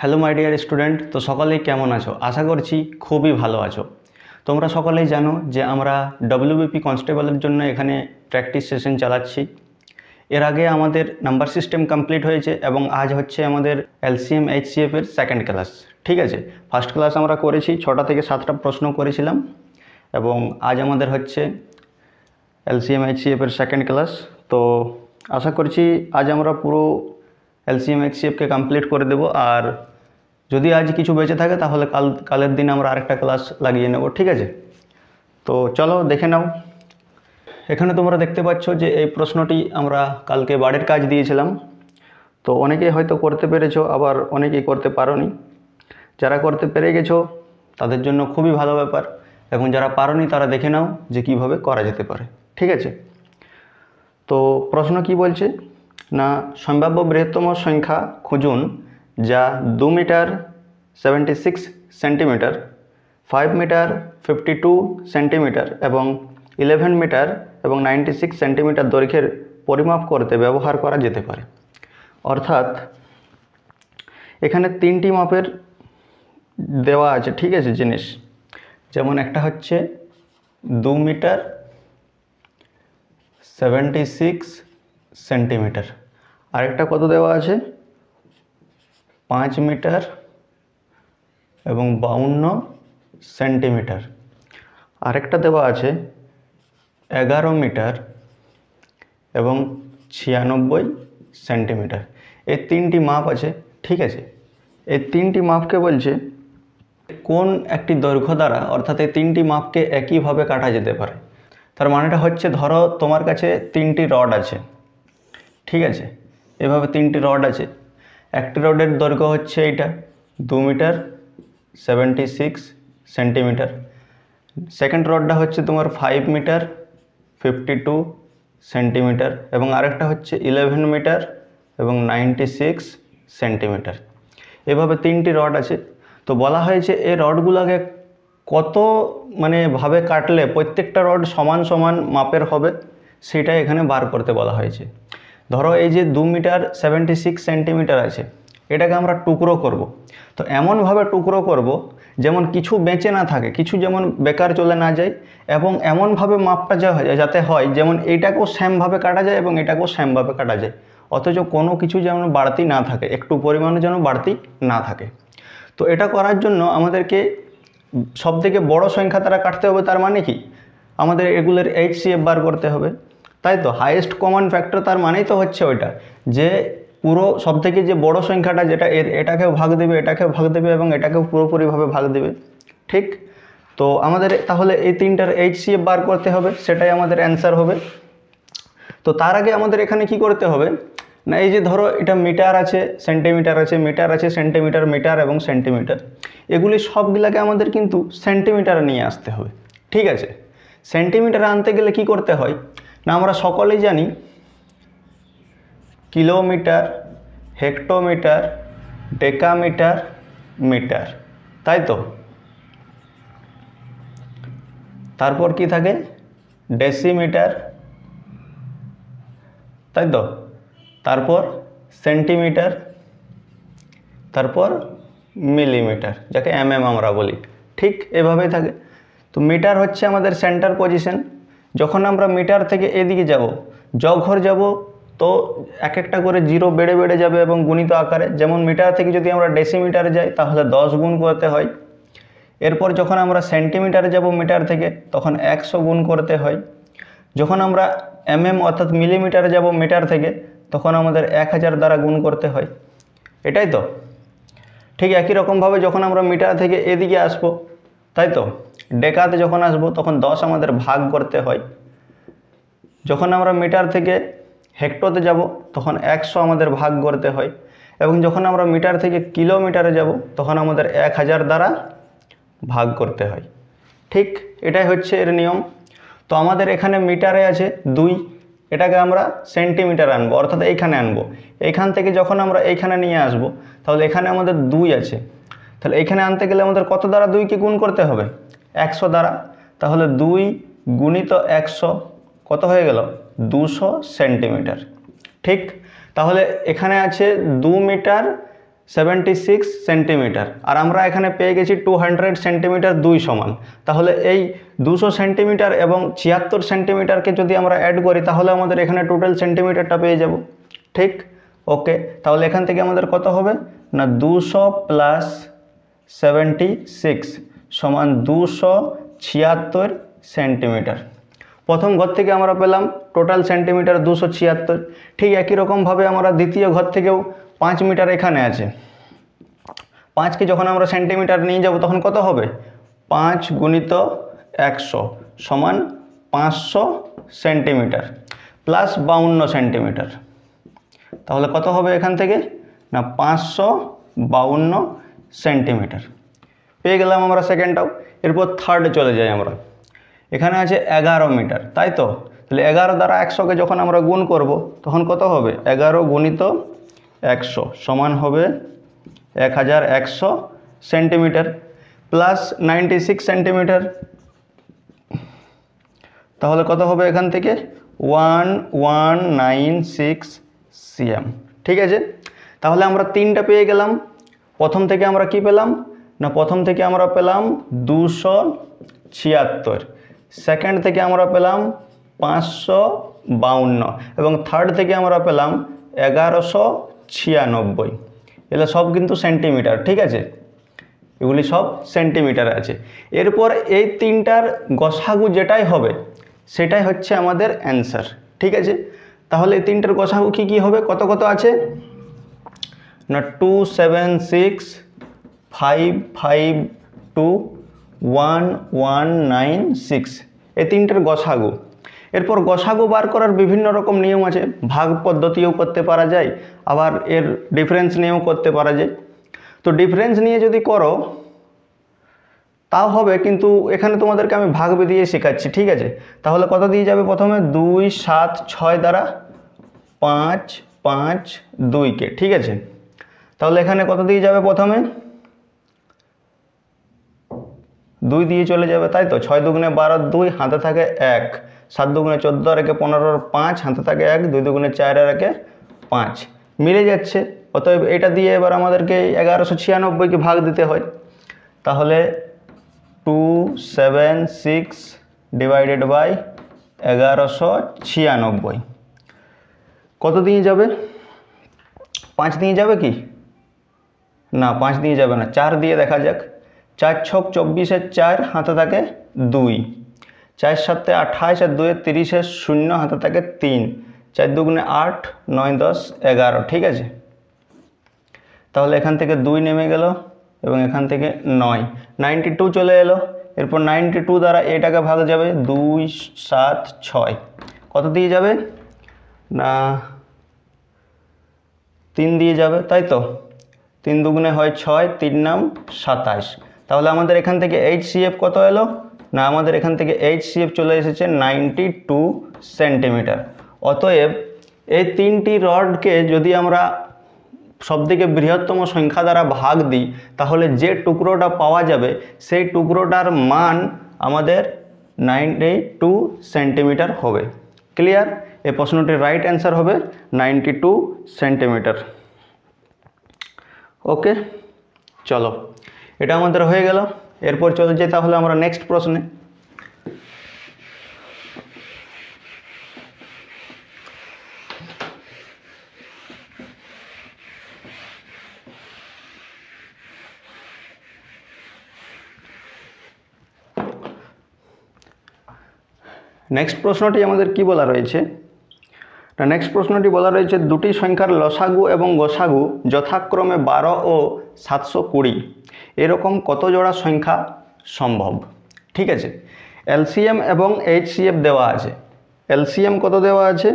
Hello my dear student. তো সকলেই কেমন আছো? আশা করছি খুবই ভালো আছো। তোমরা সকলেই জানো যে আমরা ডব্লিউবিপি কনস্টেবলের জন্য এখানে প্র্যাকটিস সেশন চালাচ্ছি। এর আগে আমাদের নাম্বার সিস্টেম কমপ্লিট হয়েছে এবং আজ হচ্ছে আমাদের এলসিএম এইচসিএফ এর সেকেন্ড ক্লাস। ঠিক আছে, ফার্স্ট ক্লাস আমরা করেছি, 6টা থেকে 7টা প্রশ্ন করেছিলাম এবং আজ আমাদের হচ্ছে এলসিএম এইচসিএফ এর সেকেন্ড ক্লাস। তো আশা করছি আজ আমরা পুরো এলসিএম এইচসিএফকে কমপ্লিট করে দেব। আর যদি আজ কিছু বেঁচে থাকে তাহলে কালের দিন আমরা আরেকটা ক্লাস লাগিয়ে নেব। ঠিক আছে, তো চলো দেখে নাও। এখানে তোমরা দেখতে পাচ্ছ যে এই প্রশ্নটি আমরা কালকে বাড়ির কাজ দিয়েছিলাম। তো অনেকেই হয়তো করতে পেরেছো, আবার অনেকেই করতে পারোনি। যারা করতে পেরে গেছো তাদের জন্য খুবই ভালো ব্যাপার, এবং যারা পারোনি তারা দেখে নাও যে কিভাবে করা যেতে পারে। ঠিক আছে, তো প্রশ্ন কি বলছে না, সম্ভাব্য বৃহত্তম সংখ্যা খুঁজুন যা 2 মিটার 76 সেন্টিমিটার, 5 মিটার 52 সেন্টিমিটার এবং 11 মিটার এবং 96 সেন্টিমিটার দৈর্ঘ্যের পরিমাপ করতে ব্যবহার করা যেতে পারে। অর্থাৎ এখানে 3টি মাপের দেওয়া আছে। ঠিক আছে, জিনিস যেমন একটা হচ্ছে 2 মিটার 76 সেন্টিমিটার, আরেকটা কত দেওয়া আছে 5 মিটার এবং 52 সেন্টিমিটার, আরেকটা দেওয়া আছে 11 মিটার এবং 96 সেন্টিমিটার। এই 3টি মাপ আছে। ঠিক আছে, এই 3টি মাপকে বলছে কোন একটি দৈর্ঘ্য দ্বারা, অর্থাৎ এই 3টি মাপকে একইভাবে কাটা যেতে পারে। তার মানেটা হচ্ছে, ধরো তোমার কাছে 3টি রড আছে। ঠিক আছে, এভাবে 3টি রড আছে। একটি রডের দৈর্ঘ্য হচ্ছে এইটা 2 মিটার 76 সেন্টিমিটার, সেকেন্ড রডটা হচ্ছে তোমার 5 মিটার 52 সেন্টিমিটার এবং আরেকটা হচ্ছে 11 মিটার এবং 96 সেন্টিমিটার। এভাবে 3টি রড আছে। তো বলা হয়েছে এই রডগুলোকে কত ভাবে কাটলে প্রত্যেকটা রড সমান সমান মাপের হবে, সেটা এখানে বার করতে বলা হয়েছে। ধরো এই যে 2 মিটার 76 সেন্টিমিটার আছে, এটাকে আমরা টুকরো করব। তো এমনভাবে টুকরো করব যেমন কিছু বেঁচে না থাকে, কিছু যেমন বেকার চলে না যায়, এবং এমনভাবে মাপটা যাতে হয় যেমন এইটাকেও সেমভাবে কাটা যায় এবং এটাকেও সেমভাবে কাটা যায়, অথচ কোনো কিছু যেমন বাড়তি না থাকে, একটু পরিমাণে যেন বাড়তি না থাকে। তো এটা করার জন্য আমাদেরকে সবথেকে বড় সংখ্যা তারা কাটতে হবে। তার মানে কি, আমাদের এগুলোর এইচসিএফ বার করতে হবে, তাই তো। হাইয়েস্ট কমন ফ্যাক্টর, তার মানেই তো হচ্ছে ওইটা যে পুরো সবথেকে যে বড় সংখ্যাটা, যেটা এটাকেও ভাগ দেবে, এটাকেও ভাগ দেবে এবং এটাকেও পুরোপুরিভাবে ভাগ দেবে। ঠিক, তো আমাদের তাহলে এই 3টার এইচসিএফ বার করতে হবে, সেটাই আমাদের অ্যান্সার হবে। তো তার আগে আমাদের এখানে কি করতে হবে না, এই যে ধরো এটা মিটার আছে, সেন্টিমিটার আছে, মিটার আছে, সেন্টিমিটার, মিটার এবং সেন্টিমিটার, এগুলি সবগুলাকে আমাদের কিন্তু সেন্টিমিটারে নিয়ে আসতে হবে। ঠিক আছে, সেন্টিমিটারে আনতে গেলে কি করতে হয় না, আমরা সকলেই জানি কিলোমিটার, হেক্টোমিটার, ডেকামিটার, মিটার, তাই তো। তারপর কি থাকে ডেসিমিটার, তাই তো। তারপর সেন্টিমিটার, তারপর মিলিমিটার, যাকে আমরা বলি। ঠিক এভাবেই থাকে। তো মিটার হচ্ছে আমাদের সেন্টার পজিশন। যখন আমরা মিটার থেকে এদিকে যাব, ঘর যাব, তো এক একটা করে জিরো বেড়ে বেড়ে যাবে এবং গুণিত আকারে। যেমন মিটার থেকে যদি আমরা ডেসিমিটারে যাই তাহলে 10 গুণ করতে হয়। এরপর যখন আমরা সেন্টিমিটারে যাব মিটার থেকে, তখন 100 গুণ করতে হয়। যখন আমরা অর্থাৎ মিলিমিটারে যাব মিটার থেকে, তখন আমাদের 1000 দ্বারা গুণ করতে হয়। এটাই তো। ঠিক একই রকমভাবে যখন আমরা মিটার থেকে এদিকে আসবো, তাই তো, ডেকাতে যখন আসবো তখন 10 আমাদের ভাগ করতে হয়। যখন আমরা মিটার থেকে হেক্টোতে যাব তখন 100 আমাদের ভাগ করতে হয়। এবং যখন আমরা মিটার থেকে কিলোমিটারে যাব তখন আমাদের 1000 দ্বারা ভাগ করতে হয়। ঠিক এটাই হচ্ছে এর নিয়ম। তো আমাদের এখানে মিটারে আছে 2, এটাকে আমরা সেন্টিমিটার আনবো, অর্থাৎ এইখানে আনবো। এইখান থেকে যখন আমরা এইখানে নিয়ে আসবো, তাহলে এখানে আমাদের 2 আছে, তাহলে এইখানে আনতে গেলে আমাদের কত দ্বারা 2কে গুণ করতে হবে 100 দ্বারা। তাহলে 2 গুণিত 100 কত হয়ে গেল 200 সেন্টিমিটার। ঠিক, তাহলে এখানে আছে 2 মিটার 76 সেন্টিমিটার, আর আমরা এখানে পেয়ে গেছি 200 সেন্টিমিটার 2 সমান। তাহলে এই 200 সেন্টিমিটার এবং 76 সেন্টিমিটারকে যদি আমরা অ্যাড করি তাহলে আমাদের এখানে টোটাল সেন্টিমিটারটা পেয়ে যাব। ঠিক, ওকে। তাহলে এখান থেকে আমাদের কত হবে না 200 প্লাস 76 সমান 276 সেন্টিমিটার। প্রথম ঘর থেকে আমরা পেলাম টোটাল সেন্টিমিটার 276। ঠিক একই রকমভাবে আমরা দ্বিতীয় ঘর থেকেও 5 মিটার এখানে আছে, 5কে যখন আমরা সেন্টিমিটার নিয়ে যাব তখন কত হবে 5 গুণিত 100 সমান 500 সেন্টিমিটার প্লাস 52 সেন্টিমিটার। তাহলে কত হবে এখান থেকে না 552 সেন্টিমিটার পেয়ে গেলাম আমরা সেকেন্ডটাও। এরপর থার্ডে চলে যাই আমরা। এখানে আছে 11 মিটার, তাই তো? তাহলে 11 দ্বারা 100কে যখন আমরা গুণ করব তখন কত হবে 11 গুণিত 100 সমান হবে 1100 সেন্টিমিটার প্লাস 96 সেন্টিমিটার। তাহলে কত হবে এখান থেকে 1196 সিএম। ঠিক আছে, তাহলে আমরা 3টা পেয়ে গেলাম। প্রথম থেকে আমরা কি পেলাম না প্রথম থেকে আমরা পেলাম 276, সেকেন্ড থেকে আমরা পেলাম 552 এবং থার্ড থেকে আমরা পেলাম 1196। এগুলো সব কিন্তু সেন্টিমিটার। ঠিক আছে, এগুলি সব সেন্টিমিটার আছে। এরপর এই 3টার গসাগু যেটাই হবে সেটাই হচ্ছে আমাদের অ্যান্সার। ঠিক আছে, তাহলে এই 3টার গসাগু কি কি হবে, কত কত আছে না 276 552 1196, এই 3টার গসাগু। এরপর গসাগু বার করার বিভিন্ন রকম নিয়ম আছে, ভাগ পদ্ধতিও করতে পারা যায়, আবার এর ডিফারেন্স নিয়েও করতে পারা যায়। তো ডিফারেন্স নিয়ে যদি করো তাও হবে, কিন্তু এখানে তোমাদেরকে আমি ভাগ দিয়ে শেখাচ্ছি। ঠিক আছে, তাহলে কত দিয়ে যাবে প্রথমে 2 7 6 দ্বারা 5 5 2কে। ঠিক আছে, তাহলে এখানে কত দিয়ে যাবে প্রথমে 2 দিয়ে চলে যাবে, তাই তো? 6 দুগুণে 12 2 হাতে থাকে 1, 7 দুগুণে 14 আর 1 15 5 হাতে থাকে 1, 2 দুগুণে 4 আর 1 5 মিলে যাচ্ছে। অতএব এটা দিয়ে এবার আমাদেরকে 1196কে ভাগ দিতে হয়। তাহলে 276 ডিভাইডেড বাই 1196 কত দিয়ে যাবে 5 দিয়ে যাবে কি না 5 দিয়ে যাবে না, 4 দিয়ে দেখা যাক। 4 ছক 24 4 হাতে থাকে 2, 4 7 28 আর 2 30 0 হাতে থাকে 3, 4 দুগুণে 8 9 10 11। ঠিক আছে, তাহলে এখান থেকে 2 নেমে গেল এবং এখান থেকে 9, 92 চলে এলো। এরপর 92 দ্বারা এটাকে ভাগ যাবে 2 7 6, কত দিয়ে যাবে না 3 দিয়ে যাবে, তাই তো? 3 দুগুণে হয় 6, 3 নাম 27। তাহলে আমাদের এখান থেকে HCF কত এলো না আমাদের এখান থেকে HCF চলে এসেছে 92 সেন্টিমিটার। অতএব এই 3টি রডকে যদি আমরা সবথেকে বৃহত্তম সংখ্যা দ্বারা ভাগ দিই তাহলে যে টুকরোটা পাওয়া যাবে সেই টুকরোটার মান আমাদের 92 সেন্টিমিটার হবে। ক্লিয়ার? এই প্রশ্নটির রাইট অ্যান্সার হবে 92 সেন্টিমিটার। ওকে, চলো এটা আমাদের হয়ে গেল। এরপর চলে যাই তাহলে আমরা নেক্সট প্রশ্নে। নেক্সট প্রশ্নটি আমাদের কি বলা রয়েছে না নেক্সট প্রশ্নটি বলা রয়েছে দুটি সংখ্যার লসাগু এবং গসাগু যথাক্রমে 12 ও 720, এরকম কত জোড়া সংখ্যা সম্ভব। ঠিক আছে, এলসিএম এবং এইচসিএফ দেওয়া আছে। এলসিএম কত দেওয়া আছে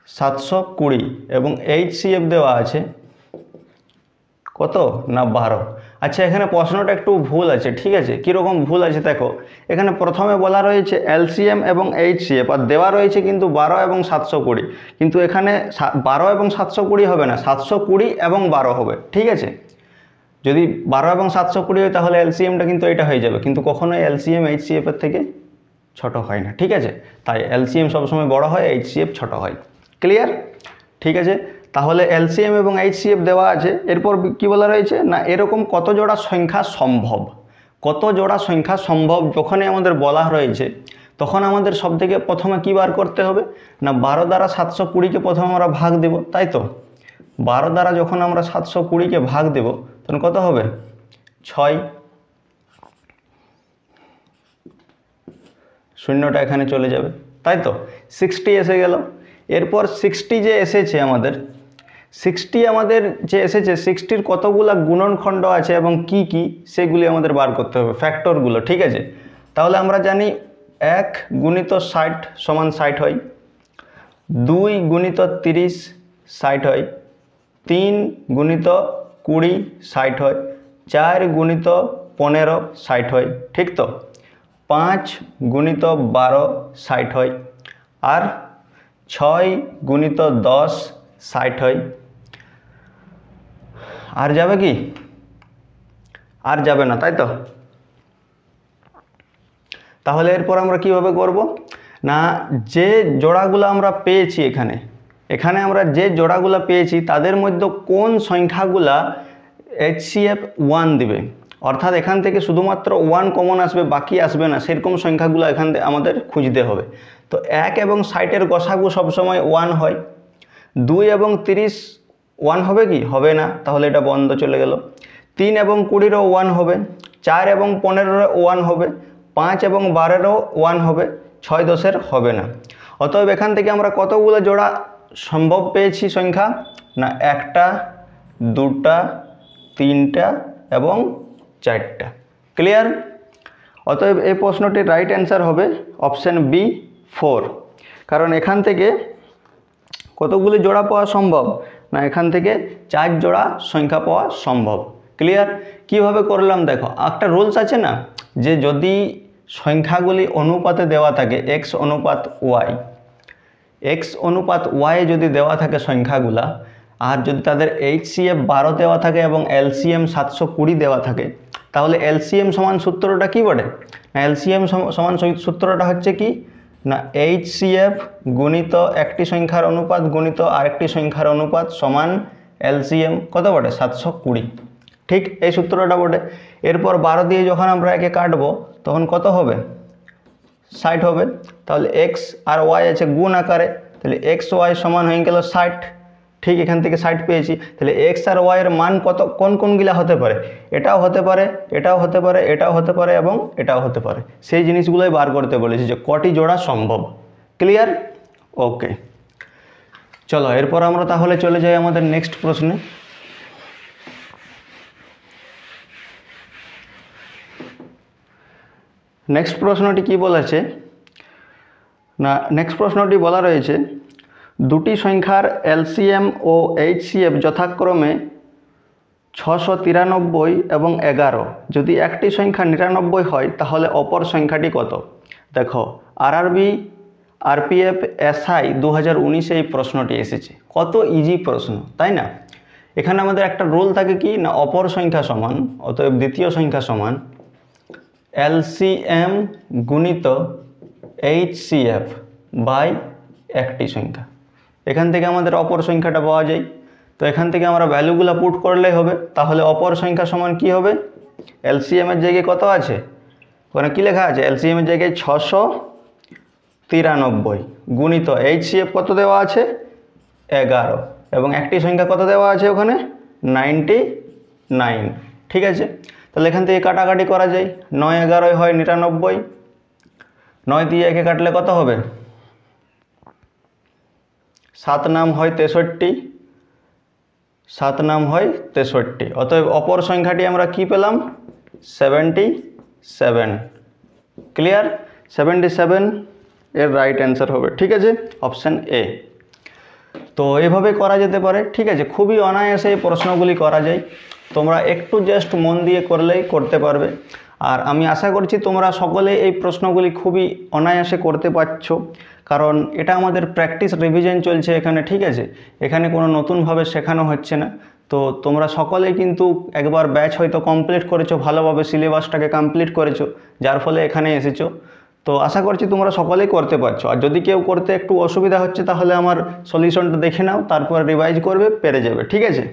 720 এবং এইচসিএফ দেওয়া আছে কত না 12। আচ্ছা, এখানে প্রশ্নটা একটু ভুল আছে। ঠিক আছে, কীরকম ভুল আছে দেখো, এখানে প্রথমে বলা রয়েছে এলসিএম এবং এইচসিএফ আর দেওয়া রয়েছে কিন্তু 12 এবং 720, কিন্তু এখানে 12 এবং 720 হবে না, 720 এবং 12 হবে। ঠিক আছে, যদি 12 এবং 720 হয় তাহলে এলসিএমটা কিন্তু এটা হয়ে যাবে, কিন্তু কখনোই এলসিএম এইচসিএফের থেকে ছোট হয় না। ঠিক আছে, তাই এলসিএম সবসময় বড় হয়, এইচসিএফ ছোট হয়। ক্লিয়ার? ঠিক আছে, তাহলে এলসিএম এবং এইচসিএফ দেওয়া আছে। এরপর কি বলা রয়েছে না এরকম কত জোড়া সংখ্যা সম্ভব, কত জোড়া সংখ্যা সম্ভব যখনই আমাদের বলা রয়েছে তখন আমাদের সবথেকে প্রথমে কী বার করতে হবে না 12 দ্বারা 720কে প্রথমে আমরা ভাগ দেব, তাই তো 12 দ্বারা যখন আমরা 720কে ভাগ দেব তখন কত হবে 6, শূন্যটা এখানে চলে যাবে, তাই তো 60 এসে গেল। এরপর 60 যে এসেছে আমাদের 60 আমাদের যে এসেছে 60-র কতগুলা গুণনখণ্ড আছে এবং কি কি সেগুলি আমাদের বার করতে হবে, ফ্যাক্টরগুলো। ঠিক আছে, তাহলে আমরা জানি 1 গুণিত 60 সমান 60 হয়, 2 গুণিত 30 60 হয়, 3 গুণিত 20 60 হয়, 4 গুণিত 15 60 হয়, ঠিক তো 5 গুণিত 12 60 হয়, আর 6 গুণিত 10 60 হয়। আর যাবে কি? আর যাবে না, তাই তো? তাহলে এরপর আমরা কিভাবে করব না যে জোড়াগুলো আমরা পেয়েছি এখানে আমরা যে জোড়াগুলো পেয়েছি তাদের মধ্যে কোন সংখ্যাগুলা HCF 1 দিবে, অর্থাৎ এখান থেকে শুধুমাত্র 1 কমন আসবে, বাকি আসবে না, সেরকম সংখ্যাগুলো এখান থেকে আমাদের খুঁজতে হবে। তো 1 এবং 60-এর গসাগু সবসময় 1 হয়, 2 এবং 30 1 হবে কি? হবে না, তাহলে এটা বন্ধ চলে গেল। 3 এবং 20-ও 1 হবে, 4 এবং 15-ও 1 হবে, 5 এবং 12-ও 1 হবে, 6 10-এর হবে না। অতএব এখান থেকে আমরা কতগুলো জোড়া সম্ভব পেয়েছি সংখ্যা না 1টা, 2টা, 3টা এবং 4টা। ক্লিয়ার? অতএব এই প্রশ্নটির রাইট অ্যান্সার হবে অপশান বি 4, কারণ এখান থেকে কতগুলি জোড়া পাওয়া সম্ভব না এখান থেকে 4 জোড়া সংখ্যা পাওয়া সম্ভব। ক্লিয়ার? কিভাবে করলাম দেখো, একটা রুলস আছে না যে যদি সংখ্যাগুলি অনুপাতে দেওয়া থাকে x অনুপাত y যদি দেওয়া থাকে সংখ্যাগুলা, আর যদি তাদের HCF 12 দেওয়া থাকে এবং LCM 720 দেওয়া থাকে, তাহলে LCM সমান সূত্রটা কি বলে না LCM সমান সূত্রটা হচ্ছে কি না HCF গুণিত একটি সংখ্যার অনুপাত গুণিত আরেকটি সংখ্যার অনুপাত সমান LCM কত বটে 720। ঠিক এই সূত্রটা বটে। এরপর 12 দিয়ে যখন আমরা একে কাটবো তখন কত হবে 60 হবে। তাহলে x আর y আছে গুণ আকারে, তাহলে x y সমান হয়ে গেল 60। ঠিক এখান থেকে 60 পেয়েছি, তাহলে x আর y এর মান কত কোনগুলা হতে পারে? এটাও হতে পারে, এটাও হতে পারে, এটাও হতে পারে এবং এটাও হতে পারে। সেই জিনিসগুলোই বার করতে বলেছি যে কটি জোড়া সম্ভব। ক্লিয়ার? ওকে, চলো এরপর আমরা তাহলে চলে যাই আমাদের নেক্সট প্রশ্নে। নেক্সট প্রশ্নটি কি বলেছে না নেক্সট প্রশ্নটি বলা রয়েছে দুটি সংখ্যার LCM ও HCF যথাক্রমে 693 এবং 11। যদি একটি সংখ্যা 99 হয় তাহলে অপর সংখ্যাটি কত? দেখো RRB RPF SI 2019 এই প্রশ্নটি এসেছে। কত ইজি প্রশ্ন, তাই না? এখানে আমাদের একটা রুল থাকে কি না অপর সংখ্যা সমান, অতএব দ্বিতীয় সংখ্যা সমান LCM গুণিত HCF বাই একটি সংখ্যা। এখান থেকে আমাদের অপর সংখ্যাটা পাওয়া যায়। তো এখান থেকে আমরা ভ্যালুগুলো পুট করলেই হবে। তাহলে অপর সংখ্যা সমান কি হবে? LCM এর জায়গায় কত আছে? ওখানে কি লেখা আছে? LCM এর জায়গায় 693 গুণিত HCF কত দেওয়া আছে? 11 এবং একটি সংখ্যা কত দেওয়া আছে ওখানে? 99। ঠিক আছে, তাহলে এখান থেকে কাটাকাটি করা যায়। 9 11 হয় 99, 9 দিয়ে একে কাটলে কত হবে? 7 নাম হয় 63, 7 নাম হয় 63। অতএব অপর সংখ্যাটি আমরা কি পেলাম? 77। ক্লিয়ার? 77 এর রাইট অ্যান্সার হবে। ঠিক আছে, অপশান এ। তো এইভাবে করা যেতে পারে। ঠিক আছে, খুবই অনায়াসে এই প্রশ্নগুলি করা যায়। তোমরা একটু জাস্ট মন দিয়ে করলেই করতে পারবে। আর আমি আশা করছি তোমরা সকলে এই প্রশ্নগুলি খুবই অনায়াসে করতে পারছো, কারণ এটা আমাদের প্র্যাকটিস রিভিশন চলছে এখানে। ঠিক আছে, এখানে কোনো নতুনভাবে শেখানো হচ্ছে না। তো তোমরা সকলেই কিন্তু একবার ব্যাচ হয়তো কমপ্লিট করেছো, ভালোভাবে সিলেবাসটাকে কমপ্লিট করেছো, যার ফলে এখানে এসেছো। তো আশা করছি তোমরা সকলেই করতে পারছো। আর যদি কেউ করতে একটু অসুবিধা হচ্ছে তাহলে আমার সলিউশনটা দেখে নাও, তারপর রিভাইজ করবে, পেরে যাবে। ঠিক আছে,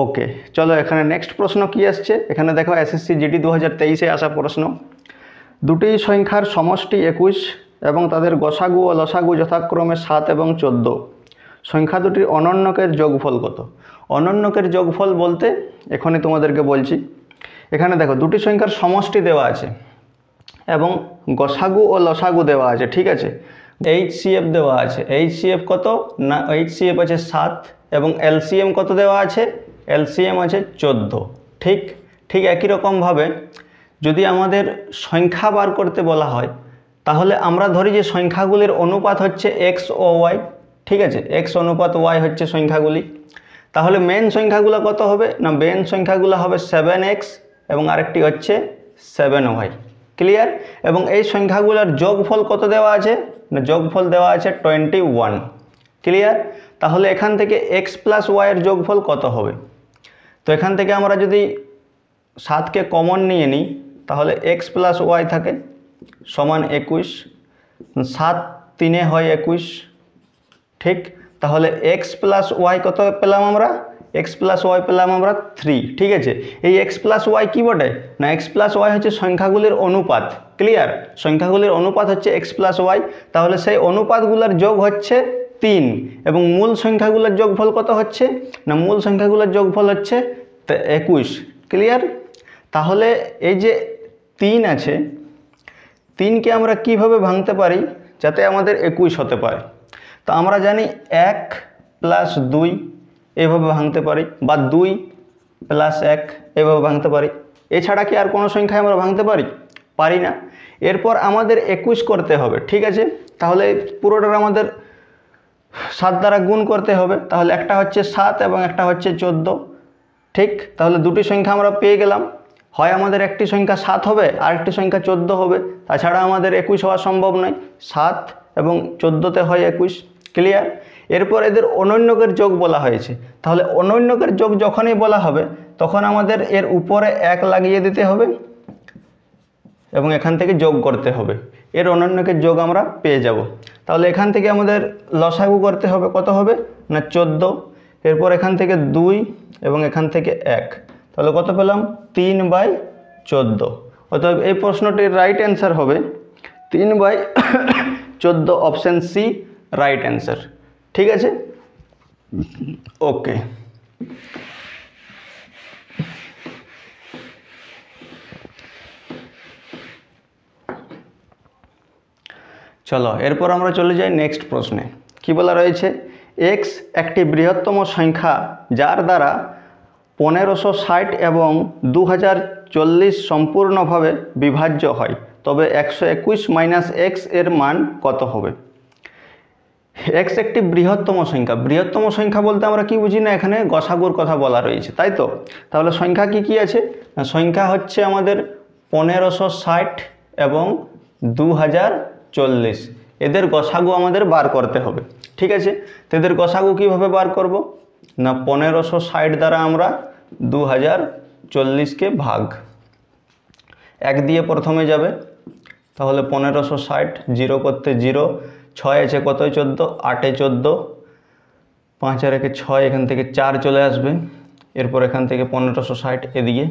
ওকে। চলো এখানে নেক্সট প্রশ্ন কি আসছে, এখানে দেখো এসএসসি জিডি 2023-এ আসা প্রশ্ন। দুটি সংখ্যার সমষ্টি 21 এবং তাদের গসাগু ও লসাগু যথাক্রমে 7 এবং 14। সংখ্যা দুটির অনন্যকের যোগফল কত? অনন্যকের যোগফল বলতে এখনই তোমাদেরকে বলছি। এখানে দেখো দুটি সংখ্যার সমষ্টি দেওয়া আছে এবং গসাগু ও লসাগু দেওয়া আছে। ঠিক আছে, HCF দেওয়া আছে। HCF কত না, HCF আছে 7 এবং LCM কত দেওয়া আছে? LCM আছে 14। ঠিক একই রকমভাবে যদি আমাদের সংখ্যা বার করতে বলা হয় তাহলে আমরা ধরি যে সংখ্যাগুলির অনুপাত হচ্ছে x ও y। ঠিক আছে, x অনুপাত y হচ্ছে সংখ্যাগুলি। তাহলে মেন সংখ্যাগুলো কত হবে না, মেন সংখ্যাগুলো হবে 7x এবং আরেকটি হচ্ছে 7y। ক্লিয়ার? এবং এই সংখ্যাগুলোর যোগফল কত দেওয়া আছে না, যোগফল দেওয়া আছে 21। ক্লিয়ার? তাহলে এখান থেকে x প্লাস y এর যোগফল কত হবে? তো এখান থেকে আমরা যদি 7কে কমন নিয়ে নিই তাহলে x প্লাস y থাকে সমান 21, 7 3 হয় 21। ঠিক, তাহলে x প্লাস y কত পেলাম আমরা? x প্লাস ওয়াই পেলাম আমরা 3। ঠিক আছে, এই x প্লাস ওয়াই কী বটে না, x প্লাস ওয়াই হচ্ছে সংখ্যাগুলির অনুপাত। ক্লিয়ার? সংখ্যাগুলির অনুপাত হচ্ছে x প্লাস ওয়াই। তাহলে সেই অনুপাতগুলোর যোগ হচ্ছে 3 এবং মূল সংখ্যাগুলোর যোগফল কত হচ্ছে না, মূল সংখ্যাগুলোর যোগফল হচ্ছে 21। ক্লিয়ার? তাহলে এই যে 3 আছে, 3কে আমরা কিভাবে ভাঙতে পারি যাতে আমাদের 21 হতে পারে? তো আমরা জানি 1 প্লাস 2 এভাবে ভাঙতে পারি, বা 2 প্লাস 1 এভাবে ভাঙতে পারি। এছাড়া কি আর কোনো সংখ্যায় আমরা ভাঙতে পারি? পারি না। এরপর আমাদের 21 করতে হবে। ঠিক আছে, তাহলে পুরোটার আমাদের 7 দ্বারা গুণ করতে হবে। তাহলে একটা হচ্ছে 7 এবং একটা হচ্ছে 14। ঠিক, তাহলে দুটি সংখ্যা আমরা পেয়ে গেলাম। হয় আমাদের একটি সংখ্যা 7 হবে আর একটি সংখ্যা 14 হবে, তাছাড়া আমাদের 21 হওয়া সম্ভব নয়। 7 এবং 14তে হয় 21। ক্লিয়ার? এরপর এদের অনন্যকের যোগ বলা হয়েছে। তাহলে অনন্যকের যোগ যখনই বলা হবে তখন আমাদের এর উপরে 1 লাগিয়ে দিতে হবে এবং এখান থেকে যোগ করতে হবে। এর অনন্যকের যোগ আমরা পেয়ে যাব। তাহলে এখান থেকে আমাদের লসাগু করতে হবে, কত হবে না 14। এরপর এখান থেকে 2 এবং এখান থেকে 1, তাহলে কত পেলাম 3/14। অতএব এই প্রশ্নটির রাইট অ্যান্সার হবে 3/14, অপশান সি রাইট অ্যান্সার। ঠিক আছে, ওকে। চলো এরপর আমরা চলে যাই নেক্সট প্রশ্নে। কি বলা রয়েছে? x একটি বৃহত্তম সংখ্যা যার দ্বারা 1560 এবং 2040 সম্পূর্ণভাবে বিভাজ্য হয়, তবে 121 মাইনাস x এর মান কত হবে? x একটি বৃহত্তম সংখ্যা। বৃহত্তম সংখ্যা বলতে আমরা কি বুঝি না, এখানে গসাগুর কথা বলা রয়েছে, তাই তো? তাহলে সংখ্যা কি কি আছে? সংখ্যা হচ্ছে আমাদের 1560 এবং 2040। এদের গসাগু আমাদের বার করতে হবে। ঠিক আছে, তো এদের গসাগু কীভাবে বার করব না, 1560 দ্বারা আমরা 2040কে ভাগ 1 দিয়ে প্রথমে যাবে, তাহলে 1560, 0 করতে 0, 6 আছে কতই 14, 8 এ 14, 5 আর 1 6, এখান থেকে 4 চলে আসবে। এরপর এখান থেকে 1560 এদিকে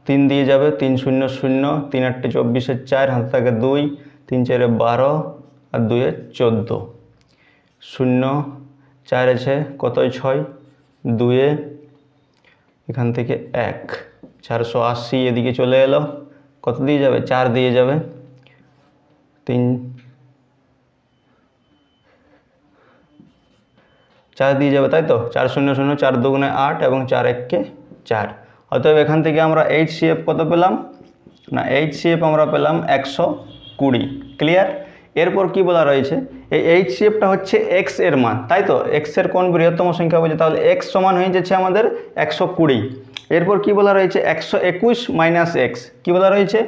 3 দিয়ে যাবে, 3 0 0, 3 8 24, 4 হাতে থাকে 2, 3 4 12 আর 2 14, 0 4 আছে কতই 6, 2 এখান থেকে 1, 480 এদিকে চলে এলো, কত দিয়ে যাবে 4 দিয়ে যাবে, 3 4 দিয়ে যাবে, তাই তো? 4 0 0, 4 2 8 এবং 4 1 4। অতএব এখান থেকে আমরা HCF কত পেলাম না, HCF আমরা পেলাম 120। ক্লিয়ার? এরপর কি বলা রয়েছে, এই HCFটা হচ্ছে x এর মান, তাই তো? x এর কোন বৃহত্তম সংখ্যা বলছে, তাহলে x সমান হয়ে যাচ্ছে আমাদের 120। এরপর কি বলা রয়েছে 121 মাইনাস এক্স। কী বলা রয়েছে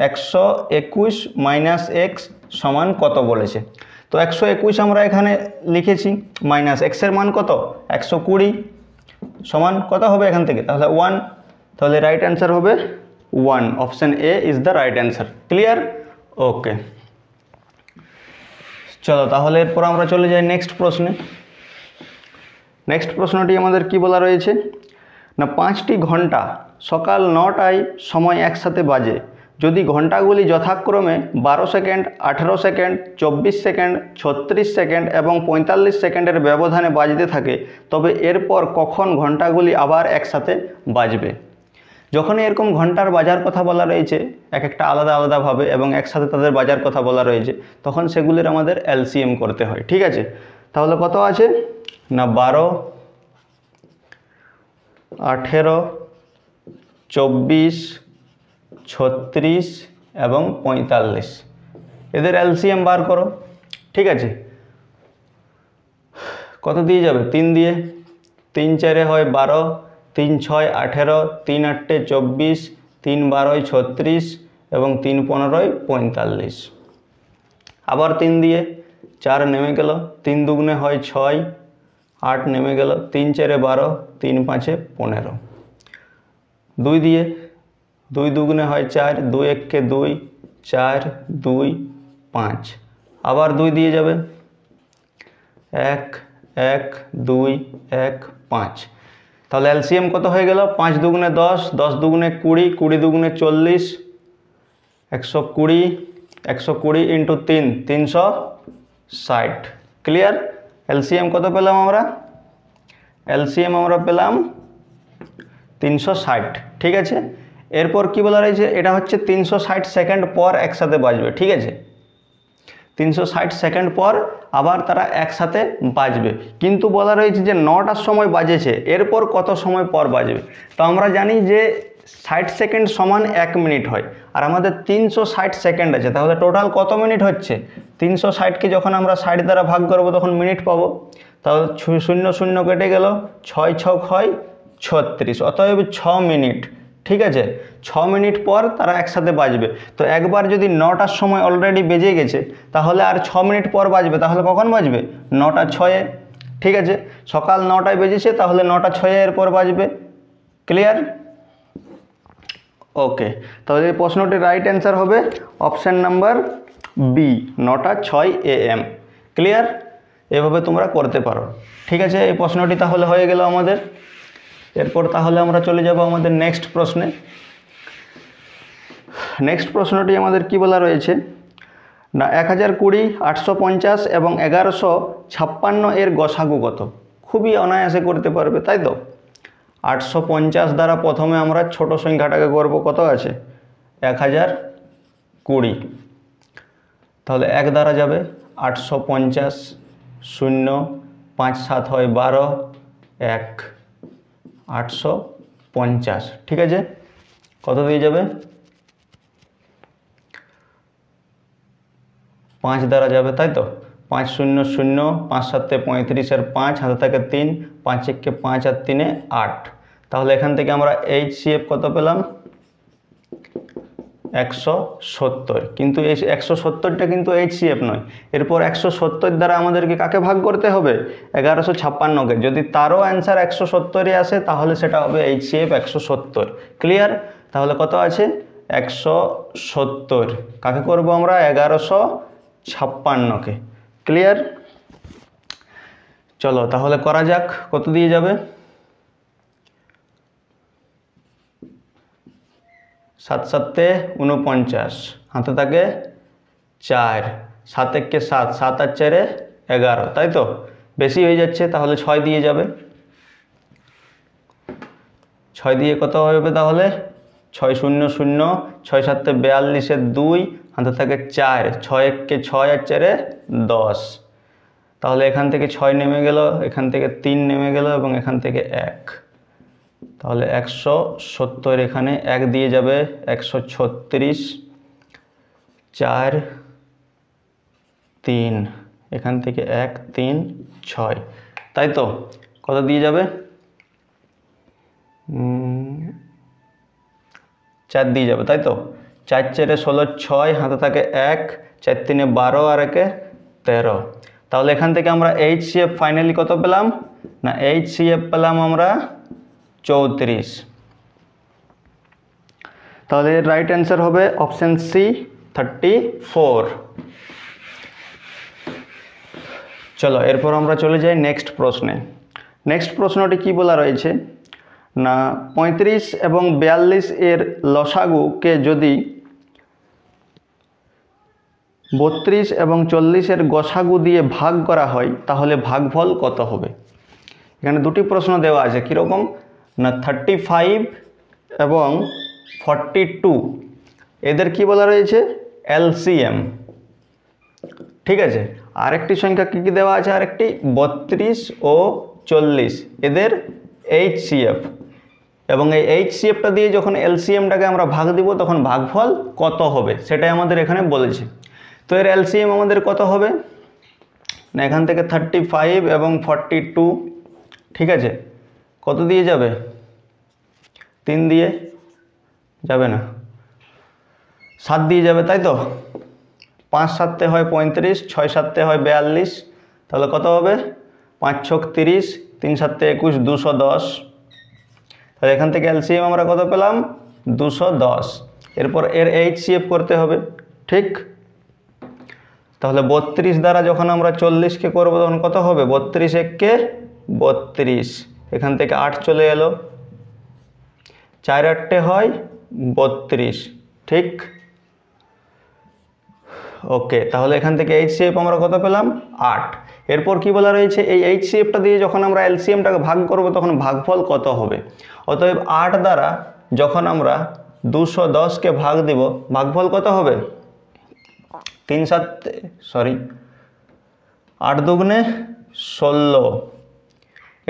121 মাইনাস এক্স সমান কত বলেছে। তো 121 আমরা এখানে লিখেছি, মাইনাস এক্সের মান কত 120 সমান কত হবে এখান থেকে, তাহলে 1। তাহলে রাইট অ্যান্সার হবে 1 option A is the right answer. Clear? Okay, চলো তাহলে এরপর আমরা চলে যাই নেক্সট প্রশ্নে। নেক্সট প্রশ্নটি আমাদের কি বলা রয়েছে না 5টি ঘন্টা সকাল 9টায় সময় একসাথে বাজে, যদি ঘন্টাগুলি যথাক্রমে 12 সেকেন্ড, 18 সেকেন্ড, 24 সেকেন্ড, 36 সেকেন্ড এবং 45 সেকেন্ডের ব্যবধানে বাজতে থাকে, তবে এরপর কখন ঘন্টাগুলি আবার একসাথে বাজবে? যখনই এরকম ঘন্টার বাজার কথা বলা রয়েছে এক একটা আলাদা আলাদাভাবে এবং একসাথে তাদের বাজার কথা বলা রয়েছে, তখন সেগুলির আমাদের এলসিএম করতে হয়। ঠিক আছে, তাহলে কত আছে না 12, 18, 24, 36 এবং 45, এদের এলসিএম বার করো। ঠিক আছে, কত দিয়ে যাবে? 3 দিয়ে। 3 4 হয় 12, 3 6 18, 3 8 24, 3 12 36 এবং 3 15 45। আবার 3 দিয়ে, 4 নেমে গেল, 3 দুগুণে হয় 6, 8 নেমে গেল, 3 4 12, 3 5 15। 2 দিয়ে, 2 দুগুণে হয় 4, 2 1 2, 4 2 5। আবার 2 দিয়ে যাবে, 1 1 2 1 5। তাহলে এলসিএম কত হয়ে গেল? 5 দুগুণে 10, 10 দুগুণে 20, 20 দুগুণে 40, 120, 120 ইন্টু 3, 360। ক্লিয়ার? এলসিএম কত পেলাম আমরা? এলসিএম আমরা পেলাম 360। ঠিক আছে, এরপর কি বলা রয়েছে? এটা হচ্ছে 360 সেকেন্ড পর একসাথে বাজবে। ঠিক আছে, 360 সেকেন্ড পর আবার তারা একসাথে বাজবে, কিন্তু বলা রয়েছে যে 9টার সময় বাজেছে, এরপর কত সময় পর বাজবে? তো আমরা জানি যে 60 সেকেন্ড সমান 1 মিনিট হয়, আর আমাদের 360 সেকেন্ড আছে, তাহলে টোটাল কত মিনিট হচ্ছে? 360কে যখন আমরা 60 দ্বারা ভাগ করব তখন মিনিট পাবো। তাহলে 0 0 কেটে গেল, 6 6 হয় 36, অতএব 6 মিনিট। ঠিক আছে, 6 মিনিট পর তারা একসাথে বাজবে। তো একবার যদি 9টার সময় অলরেডি বেজে গেছে, তাহলে আর 6 মিনিট পর বাজবে, তাহলে কখন বাজবে? 9টা 6-এ। ঠিক আছে, সকাল 9টায় বেজেছে, তাহলে 9টা 6-এ এরপর বাজবে। ক্লিয়ার? ওকে, তাহলে এই প্রশ্নটির রাইট অ্যান্সার হবে অপশান নাম্বার বি, 9টা 6 AM। ক্লিয়ার? এভাবে তোমরা করতে পারো। ঠিক আছে, এই প্রশ্নটি তাহলে হয়ে গেল আমাদের। এরপর তাহলে আমরা চলে যাব আমাদের নেক্সট প্রশ্নে। নেক্সট প্রশ্নটি আমাদের কি বলা রয়েছে না 1020, 850 এবং 1156 এর গসাগু কত? খুবই অনায়াসে করতে পারবে, তাই তো? 850 দ্বারা প্রথমে আমরা ছোট সংখ্যাটাকে করব, কত আছে? 1020। তাহলে 1 দ্বারা যাবে 850, 0 5 7 হয় 12, 1 850। ঠিক আছে, কত দিয়ে যাবে? 5 দ্বারা যাবে, তাই তো? 5 0 0, 5 7 35 এর 5, হাতে থাকে 3, 5 1 5 আর 3 8। তাহলে এখান থেকে আমরা HCF কত পেলাম? 170। কিন্তু এই 170টা কিন্তু HCF নয়। এরপর 170 দ্বারা আমাদেরকে কাকে ভাগ করতে হবে? 1156কে। যদি তারও অ্যান্সার 170-ই আসে, তাহলে সেটা হবে HCF 170। ক্লিয়ার? তাহলে কত আছে? 170। কাকে করব আমরা? 1156কে। ক্লিয়ার? চলো তাহলে করা যাক, কত দিয়ে যাবে? 7 7 49, হাতে থাকে 4, 7 1 7, 7 আর 4 11, তাই তো? বেশি হয়ে যাচ্ছে, তাহলে 6 দিয়ে যাবে। 6 দিয়ে কত হবে তাহলে? 6 0 0, 6 7 42 এর 2, হাতে থাকে 4, 6 1 6 আর 4 10। তাহলে এখান থেকে 6 নেমে গেল, এখান থেকে 3 নেমে গেল এবং এখান থেকে 1। তাহলে 170 এখানে 1 দিয়ে যাবে 136, 4 3, এখান থেকে 1 3 6, তাই তো? কত দিয়ে যাবে? 4 দিয়ে যাবে, তাই তো? 4 4 16, 6, হাতে থাকে 1, 4 3 12 আর 1 13। তাহলে এখান থেকে আমরা HCF ফাইনালি কত পেলাম না? HCF পেলাম আমরা 34। তাহলে রাইট অ্যান্সার হবে অপশান সি 34। চলো এরপর আমরা চলে যাই নেক্সট প্রশ্নে। নেক্সট প্রশ্নটি কি বলা রয়েছে না 35 এবং 42 এর লসাগুকে যদি 32 এবং 40 এর গসাগু দিয়ে ভাগ করা হয় তাহলে ভাগফল কত হবে। এখানে দুটি প্রশ্ন দেওয়া আছে, কীরকম না 35 এবং 42 এদের কি বলা রয়েছে এলসিএম, ঠিক আছে। আরেকটি সংখ্যা কী কী দেওয়া আছে, আরেকটি 32 ও 40 এদের এইচসিএফ, এবং এই এইচসিএফটা দিয়ে যখন এলসিএমটাকে আমরা ভাগ দিব তখন ভাগফল কত হবে সেটাই আমাদের এখানে বলেছে। তো এর এলসিএম আমাদের কত হবে না এখান থেকে 35 এবং 42, ঠিক আছে, কত দিয়ে যাবে 3 দিয়ে যাবে না 7 দিয়ে যাবে, তাই তো। 5 7 হয় 35, 6 7 হয় 42, তাহলে কত হবে 5 6 30, 3 7 21, 210। তাহলে এখান থেকে এলসিএম আমরা কত পেলাম 210। এরপর এর এইচসিএফ করতে হবে, ঠিক। তাহলে 32 দ্বারা যখন আমরা 40কে করবো তখন কত হবে 32 1 32, এখান থেকে 8 চলে এলো, 4 8 হয় 32, ঠিক। ওকে, তাহলে এখান থেকে এইচসিএফ আমরা কত পেলাম 8। এরপর কি বলা রয়েছে এই এইচসিএফটা দিয়ে যখন আমরা এলসিএমটাকে ভাগ করব তখন ভাগফল কত হবে। অতএব 8 দ্বারা যখন আমরা 210কে ভাগ দিব ভাগফল কত হবে 8 দুগুণে 16,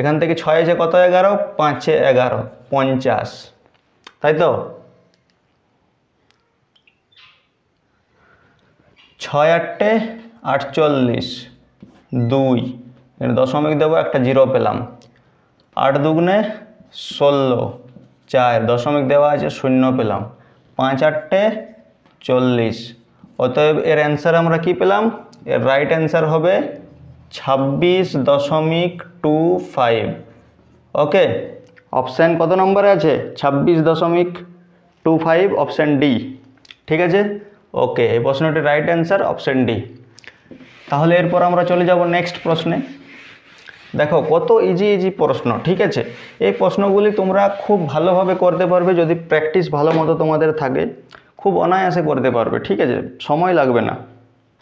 এখান থেকে 6 আছে কত 11, 5 11 50, তাই তো। 6 8 48 2, এখানে দশমিক দেবো, একটা 0 পেলাম। 8 দুগুণে 16 4, দশমিক দেওয়া আছে 0 পেলাম। 5 8 40, অতএব এর অ্যান্সার আমরা কি পেলাম, এর রাইট অ্যান্সার হবে 26.25। ওকে, অপশান কত নম্বরে আছে 26.25, অপশান ডি, ঠিক আছে। ওকে, এই প্রশ্নটির রাইট অ্যান্সার অপশান ডি। তাহলে এরপর আমরা চলে যাব নেক্সট প্রশ্নে। দেখো কত ইজি প্রশ্ন, ঠিক আছে। এই প্রশ্নগুলি তোমরা খুব ভালোভাবে করতে পারবে যদি প্র্যাকটিস ভালো মতো তোমাদের থাকে, খুব অনায়াসে করতে পারবে, ঠিক আছে, সময় লাগবে না।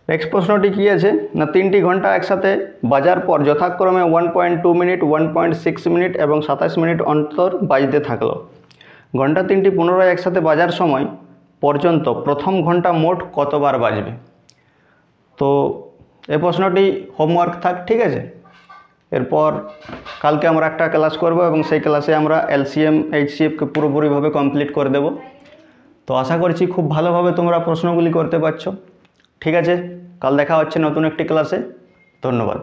নেক্সট প্রশ্নটি কী আছে না 3টি ঘন্টা একসাথে বাজার পর যথাক্রমে 1.2 মিনিট, 1.6 মিনিট এবং 27 মিনিট অন্তর বাজতে থাকলো। ঘন্টা 3টি পুনরায় একসাথে বাজার সময় পর্যন্ত প্রথম ঘন্টা মোট কতবার বাজবে। তো এই প্রশ্নটি হোমওয়ার্ক থাক, ঠিক আছে। এরপর কালকে আমরা একটা ক্লাস করব এবং সেই ক্লাসে আমরা এলসিএম এইচসিএফকে পুরোপুরিভাবে কমপ্লিট করে দেব। তো আশা করছি খুব ভালোভাবে তোমরা প্রশ্নগুলি করতে পারছো, ঠিক আছে। কাল দেখা হচ্ছে নতুন একটি ক্লাসে, ধন্যবাদ।